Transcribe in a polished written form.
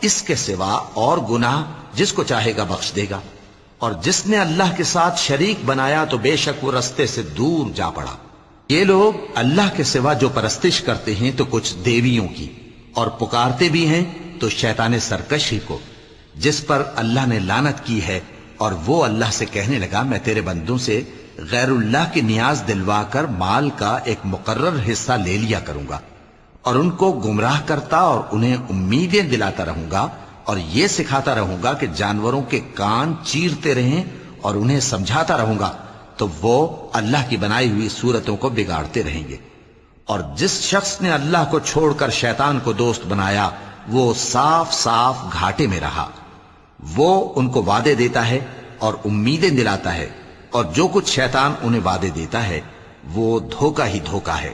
اس کے سوا اور گناہ جس کو چاہے گا بخش دے گا، اور جس نے اللہ کے ساتھ شریک بنایا تو بے شک وہ رستے سے دور جا پڑا۔ یہ لوگ اللہ کے سوا جو پرستش کرتے ہیں تو کچھ دیویوں کی، اور پکارتے بھی ہیں تو شیطان سرکش ہی کو، جس پر اللہ نے لعنت کی ہے۔ اور وہ اللہ سے کہنے لگا میں تیرے بندوں سے غیر اللہ کی نیاز دلوا کر مال کا ایک مقرر حصہ لے لیا کروں گا، اور ان کو گمراہ کرتا اور انہیں امیدیں دلاتا رہوں گا، اور یہ سکھاتا رہوں گا کہ جانوروں کے کان چیرتے رہیں، اور انہیں سمجھاتا رہوں گا تو وہ اللہ کی بنائی ہوئی صورتوں کو بگاڑتے رہیں گے۔ اور جس شخص نے اللہ کو چھوڑ کر شیطان کو دوست بنایا وہ صاف صاف گھاٹے میں رہا۔ وہ ان کو وعدے دیتا ہے اور امیدیں دلاتا ہے، اور جو کچھ شیطان انہیں وعدے دیتا ہے وہ دھوکہ ہی دھوکہ ہے۔